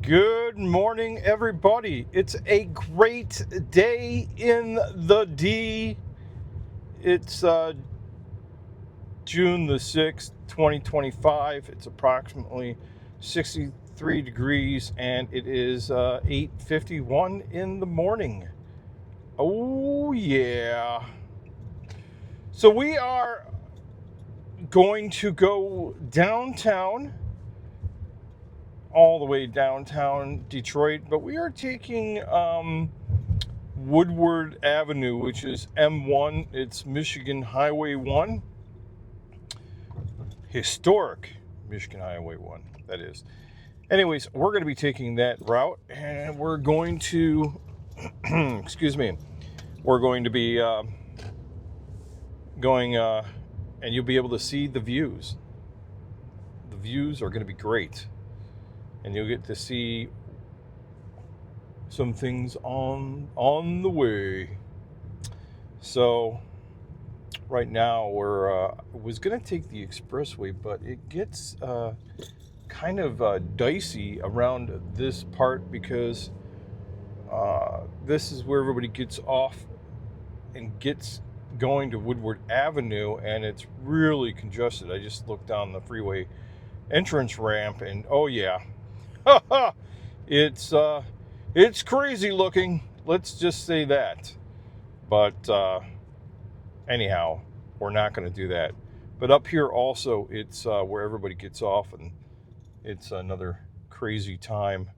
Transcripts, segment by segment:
Good morning, everybody. It's a great day in the D. It's June the 6th, 2025. It's approximately 63 degrees, and it is 8:51 in the morning. Oh, yeah. So we are going to go downtown, all the way downtown Detroit, but we are taking Woodward Avenue, which is M1. It's Michigan Highway 1. Historic Michigan Highway 1, that is. Anyways, we're going to be taking that route, and we're going to, excuse me, we're going to be going, and you'll be able to see the views. The views are going to be great, and you'll get to see some things on the way. So right now we're was gonna take the expressway, but it gets kind of dicey around this part because this is where everybody gets off and gets going to Woodward Avenue, and it's really congested. I just looked down the freeway entrance ramp, and oh yeah, it's crazy looking. Let's just say that. But anyhow, we're not going to do that. But up here also, it's where everybody gets off, and it's another crazy time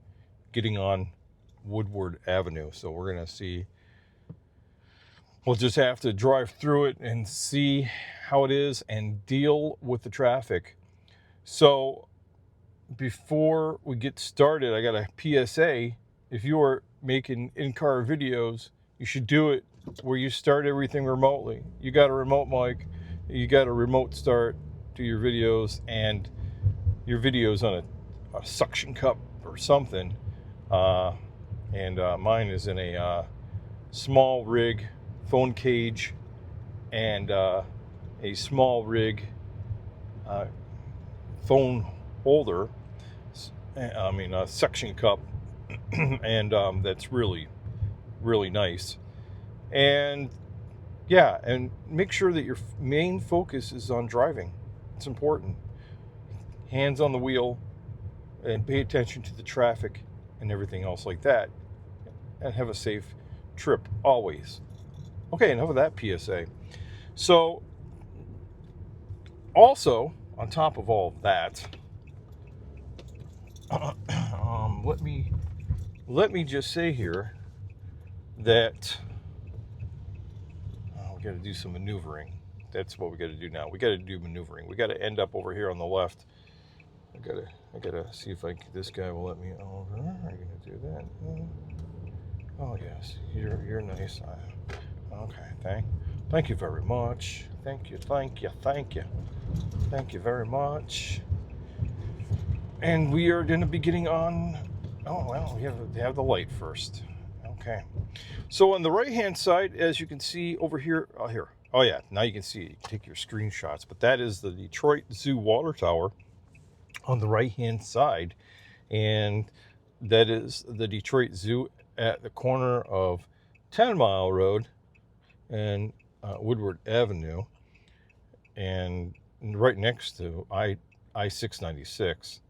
getting on Woodward Avenue. So we're going to see. We'll just have to drive through it and see how it is and deal with the traffic. So before we get started, I got a PSA. If you are making in-car videos, you should do it where you start everything remotely. You got a remote mic, you got a remote start to your videos, and your videos on a suction cup or something. And mine is in a small rig phone cage and a small rig phone holder. I mean, a suction cup. And that's really nice. And yeah, and make sure that your main focus is on driving. It's important. Hands on the wheel, and pay attention to the traffic and everything else like that, and have a safe trip always. Okay, enough of that PSA. So also on top of all of that, let me just say here that we got to do some maneuvering. That's what we got to do now. We got to do maneuvering. We got to end up over here on the left. I gotta see if this guy will let me over. Are you gonna do that? Oh yes, you're nice. Okay, thank you very much. Thank you very much. And we are going to be getting on. Oh well, we have the light first. Okay. So on the right hand side, as you can see over here, oh yeah, now you can see it. You can take your screenshots. But that is the Detroit Zoo water tower on the right hand side, and that is the Detroit Zoo at the corner of 10 Mile Road and Woodward Avenue, and right next to I-696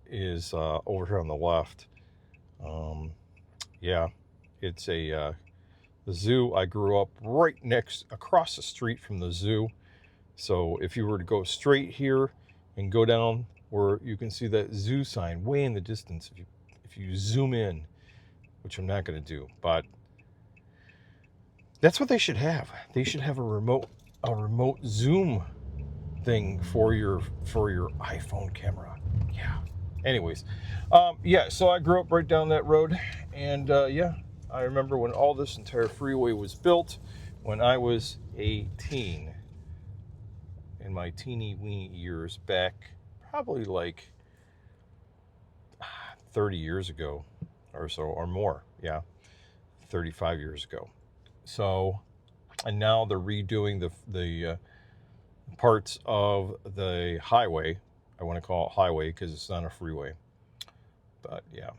is over here on the left. Yeah, it's the zoo. I grew up right across the street from the zoo. So if you were to go straight here and go down where you can see that zoo sign way in the distance, if you zoom in, which I'm not going to do, but that's what they should have. They should have a remote zoom thing for your iPhone camera. Yeah. Anyways, yeah. So I grew up right down that road, and yeah, I remember when all this entire freeway was built when I was a teen. In my teeny weeny years back, probably like 30 years ago or so, or more. Yeah, 35 years ago. So, and now they're redoing the parts of the highway. I want to call it highway because it's not a freeway. But yeah.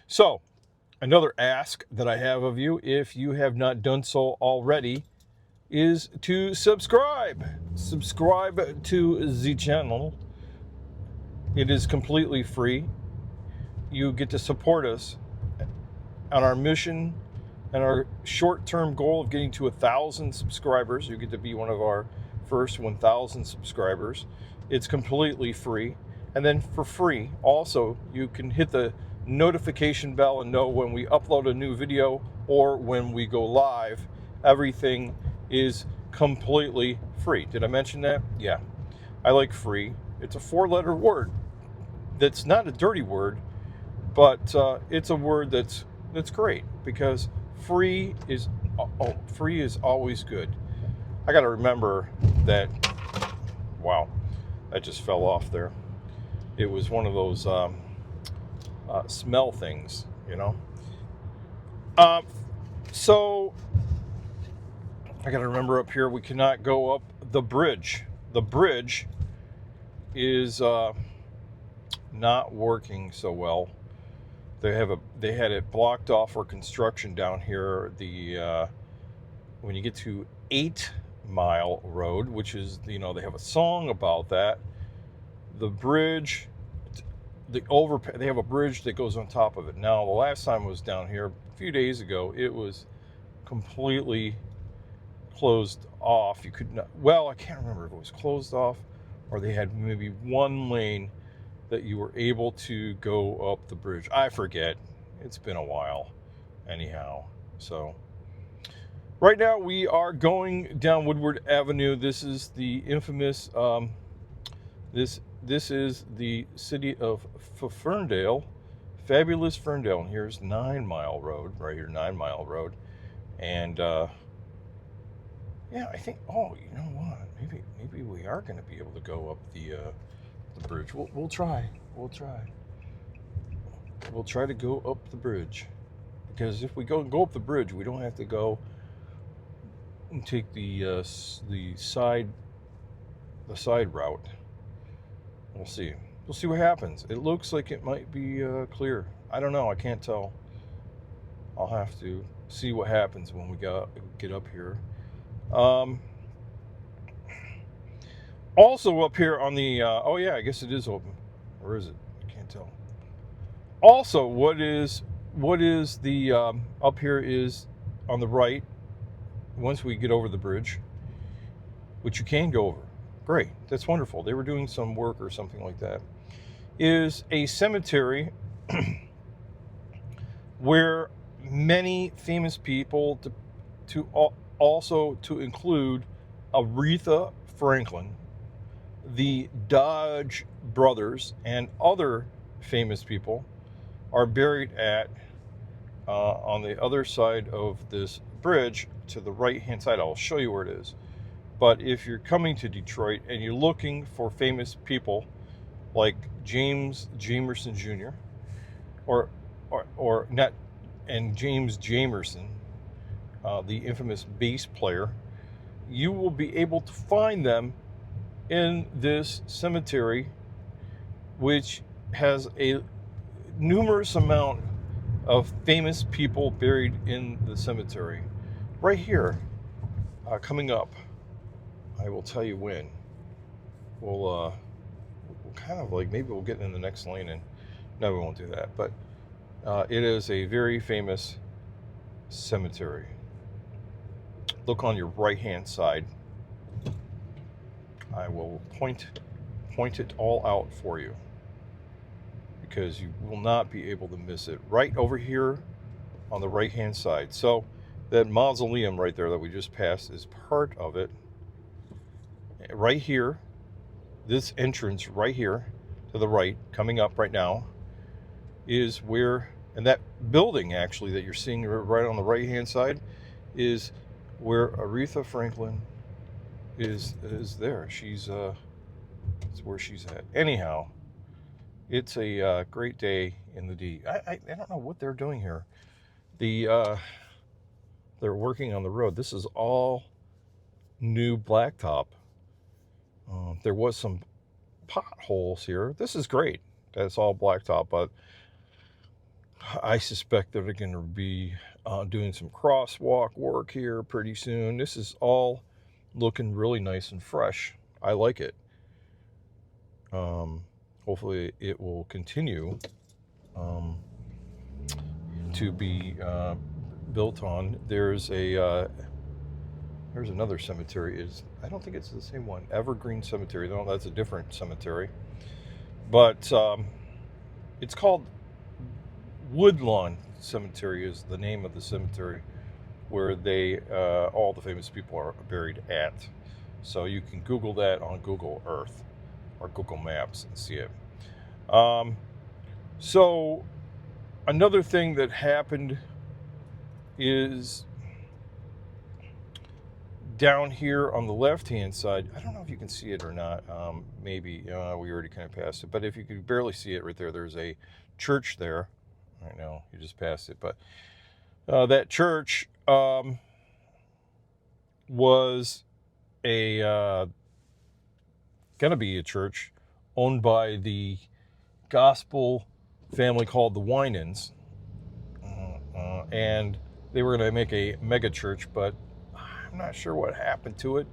So another ask that I have of you, if you have not done so already, is to subscribe. Subscribe to the channel. It is completely free. You get to support us on our mission and our short-term goal of getting to 1,000 subscribers. You get to be one of our first 1,000 subscribers. It's completely free. And then for free, also, you can hit the notification bell and know when we upload a new video or when we go live. Everything is completely free. Did I mention that? Yeah. I like free. It's a 4-letter word. That's not a dirty word, but it's a word that's great, because free is always good. I got to remember that. Wow, that just fell off there. It was one of those smell things, you know. So I got to remember up here, we cannot go up the bridge. The bridge is not working so well. They had it blocked off for construction down here. When you get to 8 Mile Road, which is, they have a song about that. The bridge, they have a bridge that goes on top of it. Now, the last time I was down here a few days ago, it was completely closed off. You could not. Well, I can't remember if it was closed off or they had maybe one lane that you were able to go up the bridge. I forget. It's been a while. Anyhow, so right now we are going down Woodward Avenue. This is the infamous, this is the city of Ferndale, fabulous Ferndale. And here's 9 Mile Road, right here, 9 Mile Road. And yeah, I think, oh, you know what? Maybe we are going to be able to go up the bridge. We'll try. We'll try to go up the bridge, because if we go up the bridge, we don't have to go and take the side route. We'll see. We'll see what happens. It looks like it might be clear. I don't know. I can't tell. I'll have to see what happens when we get up here. Also up here on the, oh yeah, I guess it is open. Or is it? I can't tell. Also, what is the, up here is on the right, once we get over the bridge, which you can go over. Great. That's wonderful. They were doing some work or something like that. Is a cemetery where many famous people, to include Aretha Franklin, the Dodge brothers, and other famous people are buried at on the other side of this bridge to the right hand side. I'll show you where it is. But if you're coming to Detroit and you're looking for famous people like James Jamerson Jr. or not, and James Jamerson, the infamous bass player, you will be able to find them in this cemetery, which has a numerous amount of famous people buried in the cemetery. Right here, coming up, I will tell you when. We'll kind of like, maybe we'll get in the next lane, and no, we won't do that. But it is a very famous cemetery. Look on your right-hand side. I will point it all out for you, because you will not be able to miss it. Right over here on the right-hand side. So that mausoleum right there that we just passed is part of it. Right here, this entrance right here to the right, coming up right now, is where, and that building actually that you're seeing right on the right-hand side is where Aretha Franklin is there. She's it's where she's at. Anyhow, it's a great day in the D. I don't know what they're doing here. They're working on the road. This is all new blacktop. There was some potholes here. This is great. That's all blacktop, but I suspect that they're going to be doing some crosswalk work here pretty soon. This is all looking really nice and fresh. I like it. Hopefully it will continue to be built on. There's another cemetery. I don't think it's the same one. Evergreen Cemetery. No, that's a different cemetery. But it's called Woodlawn Cemetery is the name of the cemetery where all the famous people are buried at. So you can Google that on Google Earth or Google Maps and see it. So another thing that happened is down here on the left-hand side. I don't know if you can see it or not. Maybe we already kind of passed it. But if you could barely see it right there, there's a church there. I know you just passed it, but that church was going to be a church owned by the gospel family called the Winans, and they were going to make a mega church, but I'm not sure what happened to it.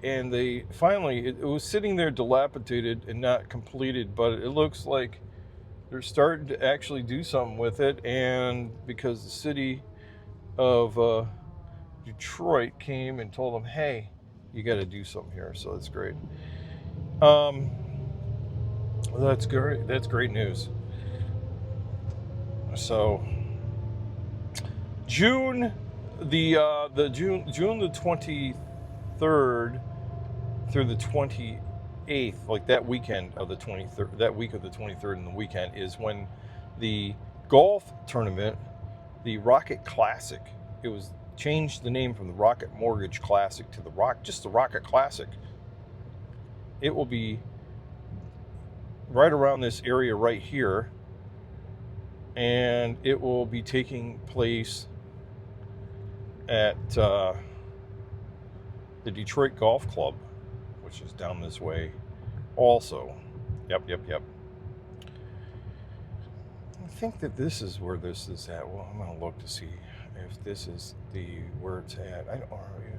And they finally, it was sitting there dilapidated and not completed, but it looks like they're starting to actually do something with it. And because the city of Detroit came and told them, hey, you got to do something here. So that's great. That's great. That's great news. So June the 23rd through the 28th, like that weekend of the 23rd, that week of the 23rd and the weekend is when the golf tournament, the Rocket Classic, it was changed the name from the Rocket Mortgage Classic to the Rocket Classic. It will be right around this area right here, and it will be taking place at the Detroit Golf Club, which is down this way also. Yep. I think that this is where this is at. Well, I'm going to look to see if this is where it's at.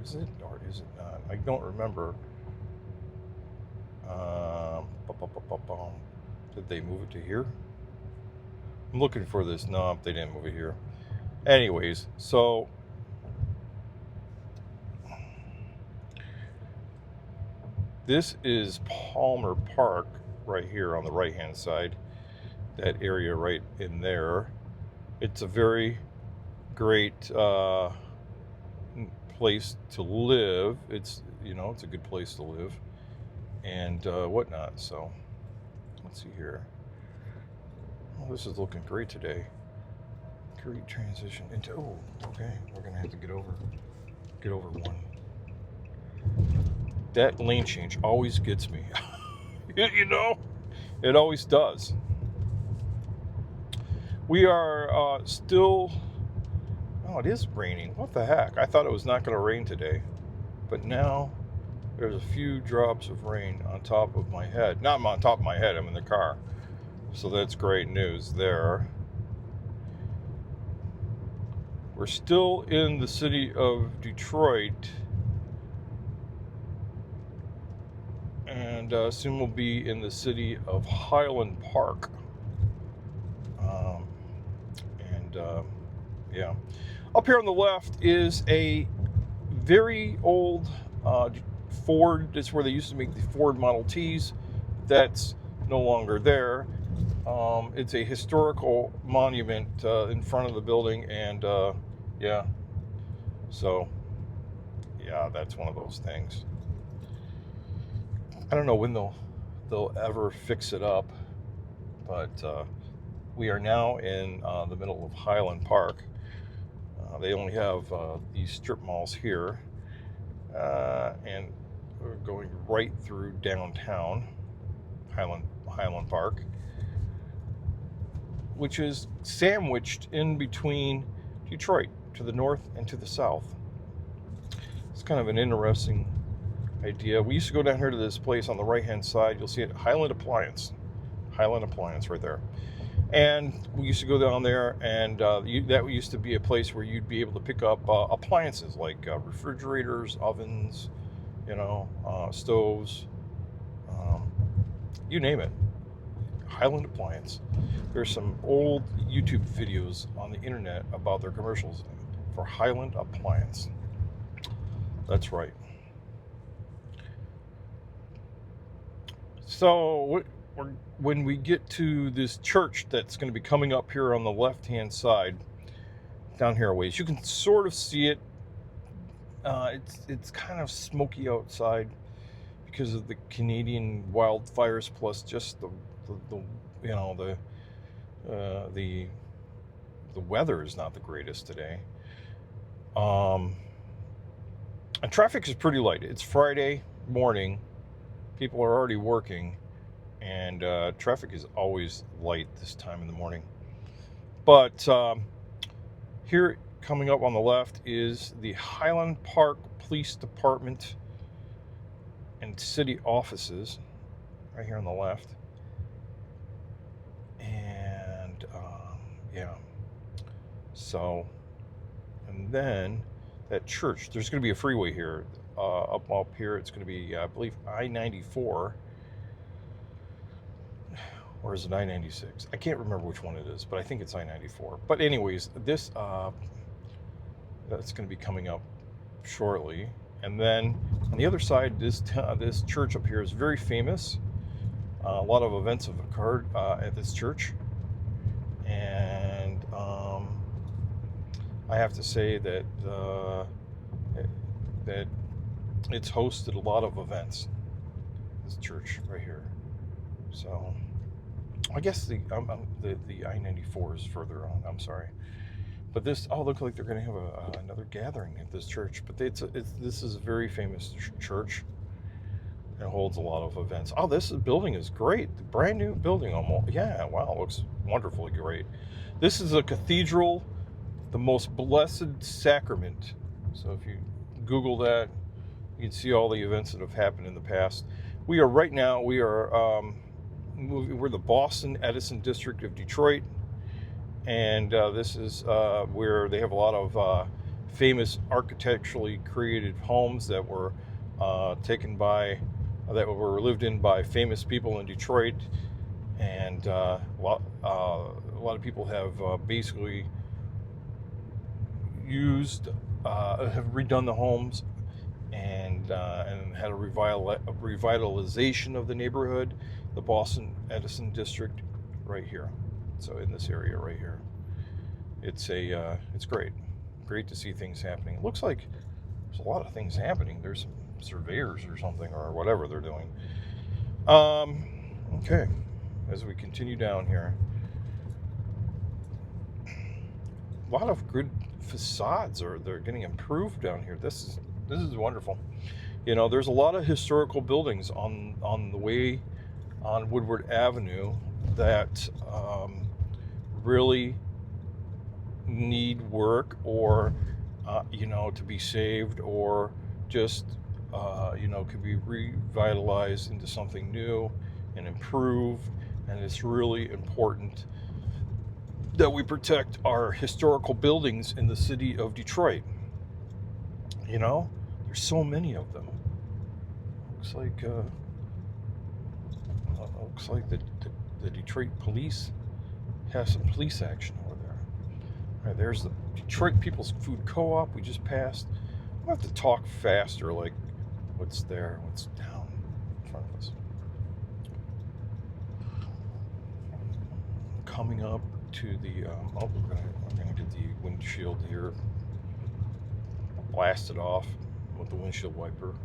Is it or is it not? I don't remember. Did they move it to here? I'm looking for this. No, they didn't move it here. Anyways, so this is Palmer Park right here on the right hand side, that area right in there. It's a very great place to live. It's it's a good place to live and whatnot. So let's see here. Oh, this is looking great today. Great transition into, okay, we're gonna have to get over one. That lane change always gets me. It always does. We are still, it is raining. What the heck? I thought it was not going to rain today. But now there's a few drops of rain on top of my head. Not on top of my head, I'm in the car. So that's great news there. We're still in the city of Detroit. And soon we'll be in the city of Highland Park. Yeah. Up here on the left is a very old Ford. That's where they used to make the Ford Model Ts. That's no longer there. It's a historical monument in front of the building, and yeah. So, yeah, that's one of those things. I don't know when they'll ever fix it up, but we are now in the middle of Highland Park. They only have these strip malls here, and we're going right through downtown Highland Park, which is sandwiched in between Detroit to the north and to the south. It's kind of an interesting idea. We used to go down here to this place on the right hand side. You'll see it, Highland Appliance. Highland Appliance right there. And we used to go down there, and that used to be a place where you'd be able to pick up appliances like refrigerators, ovens, stoves, you name it. Highland Appliance. There's some old YouTube videos on the internet about their commercials for Highland Appliance. That's right. So when we get to this church that's going to be coming up here on the left-hand side, down here a ways, you can sort of see it. It's kind of smoky outside because of the Canadian wildfires, plus just the weather is not the greatest today. And traffic is pretty light. It's Friday morning. People are already working, and traffic is always light this time in the morning. But here, coming up on the left, is the Highland Park Police Department and city offices, right here on the left. And so, and then that church, there's going to be a freeway here. Up here, it's going to be, I believe, I-94, or is it I-96? I can't remember which one it is, but I think it's I-94. But anyways, this that's going to be coming up shortly. And then on the other side, this church up here is very famous. A lot of events have occurred at this church, and I have to say that that it's hosted a lot of events. This church right here. So I guess the I-94 is further on. I'm sorry, but this looks like they're going to have another gathering at this church. But this is a very famous church. It holds a lot of events. Oh, this building is great. The brand new building almost. Yeah, wow, it looks wonderfully great. This is a cathedral, the most blessed sacrament. So if you Google that, you can see all the events that have happened in the past. We're the Boston Edison district of Detroit, and this is where they have a lot of famous architecturally created homes that were lived in by famous people in Detroit, and a lot of people have basically have redone the homes and had a revitalization of the neighborhood, the Boston Edison district, right here. So in this area right here, it's great to see things happening. It looks like there's a lot of things happening. There's some surveyors or something, or whatever they're doing. Okay, as we continue down here, a lot of good facades they're getting improved down here. This is wonderful. There's a lot of historical buildings on the way on Woodward Avenue that really need work, or to be saved, or just could be revitalized into something new and improved. And it's really important that we protect our historical buildings in the city of Detroit. There's so many of them. Looks like the Detroit police has some police action over there. All right, there's the Detroit People's Food Co-op we just passed. I have to talk faster, like what's down in front of us. Coming up to the we're gonna get the windshield here blasted off with the windshield wiper.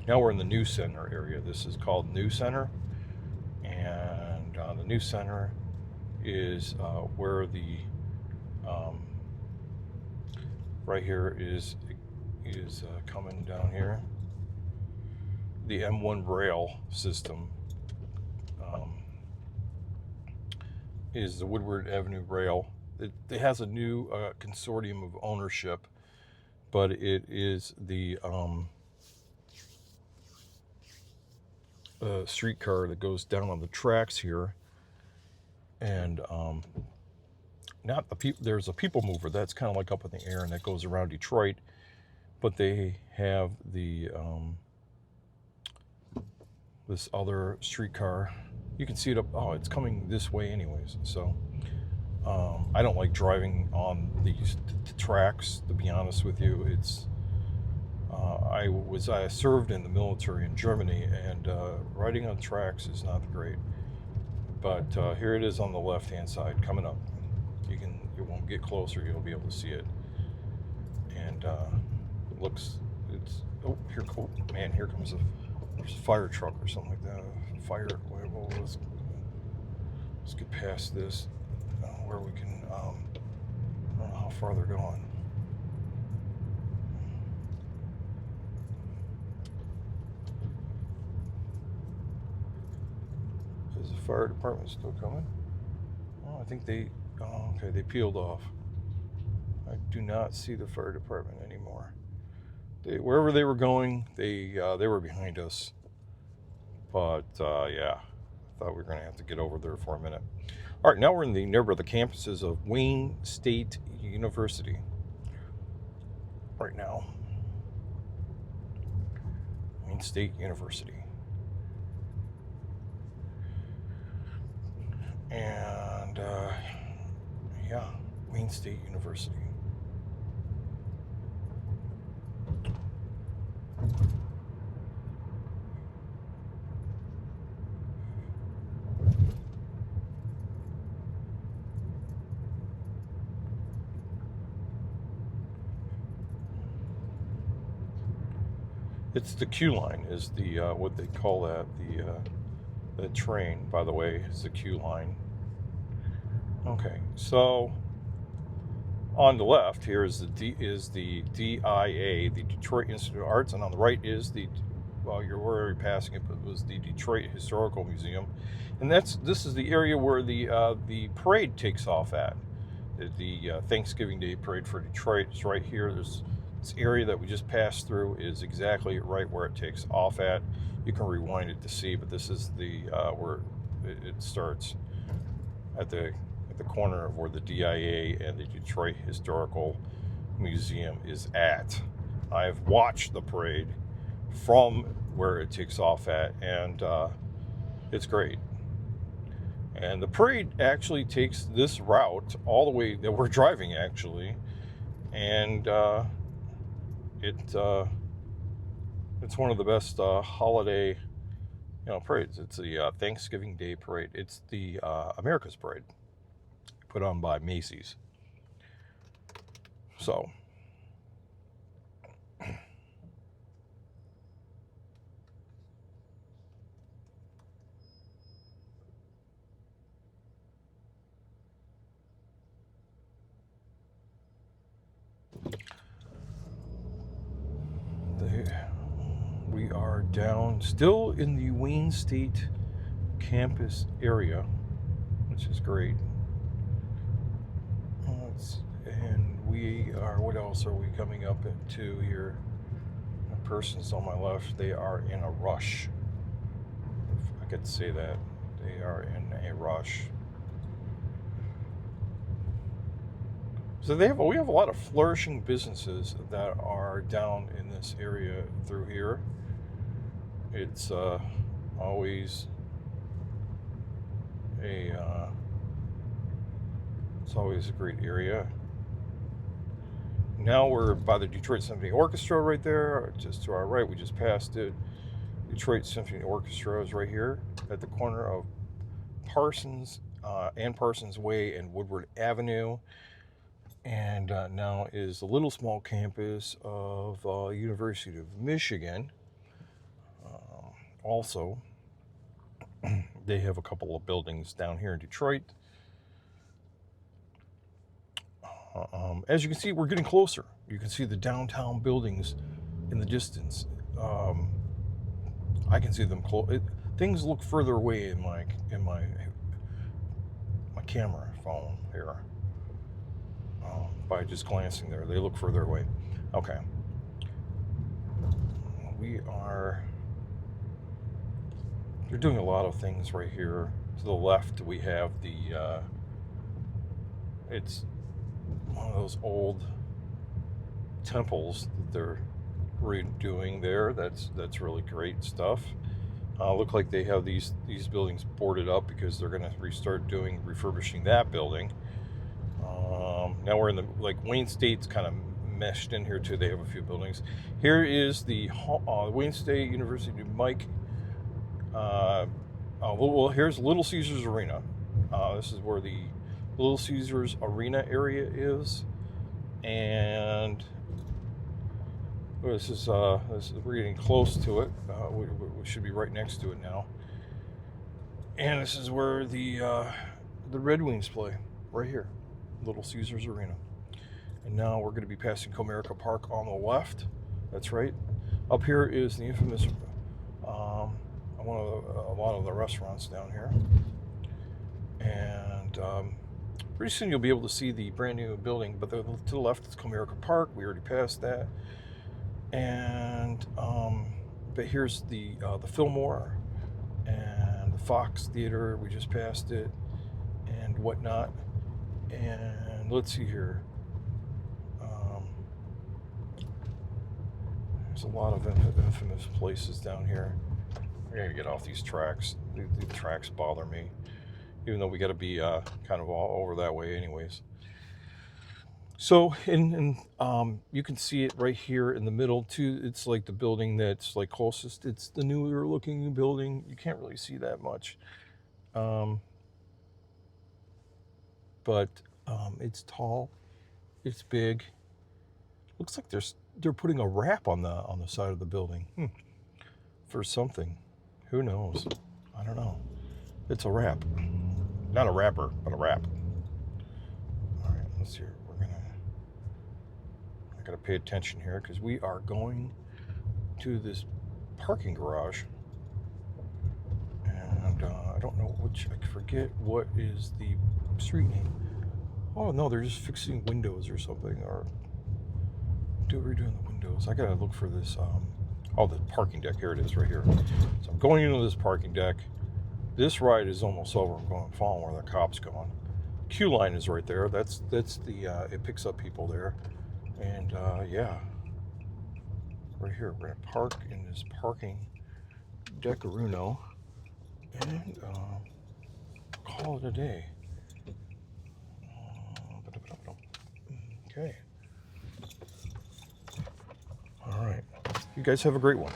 Now we're in the New Center area. This is called New Center, and the New Center is where the right here is coming down here. The M1 rail system is the Woodward Avenue rail. It has a new consortium of ownership, but it is the streetcar that goes down on the tracks here, and not the people. There's a people mover that's kind of like up in the air, and that goes around Detroit. But they have the this other streetcar. You can see it up. Oh, it's coming this way, anyways. So I don't like driving on these tracks. To be honest with you, it's I served in the military in Germany, and riding on tracks is not great. But here it is on the left-hand side coming up. You won't get closer. You'll be able to see it, and oh man, here comes there's a fire truck or something like that. Well, let's get past this where we can. I don't know how far they're going. Is the fire department still coming? Oh, I think they. Oh, okay, they peeled off. I do not see the fire department anymore. Wherever they were going, they were behind us. But yeah, I thought we were going to have to get over there for a minute. All right, now we're in the neighborhood of the campuses of Wayne State University. Right now, Wayne State University, and yeah, Wayne State University. It's the Q line, is the what they call that. The train, by the way, is the Q line. Okay, so on the left here is the DIA, the Detroit Institute of Arts, and on the right is the you're already passing it, but it was the Detroit Historical Museum, and this is the area where the parade takes off at. The Thanksgiving Day parade for Detroit is right here. There's this area that we just passed through is exactly right where it takes off at. You can rewind it to see, but this is the where it starts at the corner of where the DIA and the Detroit Historical Museum is at. I've watched the parade from where it takes off at, and it's great. And the parade actually takes this route all the way that we're driving, actually, and it's one of the best holiday, parades. It's the Thanksgiving Day parade. It's the America's Parade, put on by Macy's. So, we are down, still in the Wayne State campus area, which is great. And we are, what else are we coming up into here? The persons on my left, they are in a rush. If I could say that. They are in a rush. So we have a lot of flourishing businesses that are down in this area through here. It's always a great area. Now we're by the Detroit Symphony Orchestra right there, just to our right. We just passed it. Detroit Symphony Orchestra is right here at the corner of Parsons Way and Woodward Avenue. And now is a little small campus of University of Michigan. Also, they have a couple of buildings down here in Detroit. As you can see, we're getting closer. You can see the downtown buildings in the distance. I can see them close. Things look further away in my camera phone here. By just glancing there, they look further away. Okay. We are they're doing a lot of things right here. To the left, we have the, it's one of those old temples that they're redoing there. That's really great stuff. Look like they have these buildings boarded up because they're going to restart refurbishing that building. Now we're in the, like, Wayne State's kind of meshed in here too. They have a few buildings. Here is the Wayne State University Mike. Well, here's Little Caesars Arena. This is where the Little Caesars Arena area is, and this is we're getting close to it. We should be right next to it now. And this is where the Red Wings play, right here, Little Caesars Arena. And now we're going to be passing Comerica Park on the left. That's right. Up here is the infamous a lot of the restaurants down here. And pretty soon you'll be able to see the brand new building. But to the left is Comerica Park. We already passed that. And but here's the Fillmore and the Fox Theater. We just passed it and whatnot. And let's see here. There's a lot of infamous places down here. I gotta get off these tracks. The tracks bother me, even though we got to be kind of all over that way, anyways. So, you can see it right here in the middle too. It's like the building that's like closest. It's the newer looking building. You can't really see that much, but it's tall. It's big. Looks like they're putting a wrap on the side of the building for something. Who knows? I don't know. It's a wrap, not a wrapper, but a wrap. All right, let's see. I gotta pay attention here because we are going to this parking garage, and I don't know I forget what is the street name. Oh no, they're just fixing windows or something, or redoing the windows. I gotta look for this. The parking deck. Here it is, right here. So I'm going into this parking deck. This ride is almost over. I'm following where the cop's going. Queue line is right there. That's the it picks up people there, and yeah, right here we're gonna park in this parking deckaruno and call it a day. Okay. All right. You guys have a great one.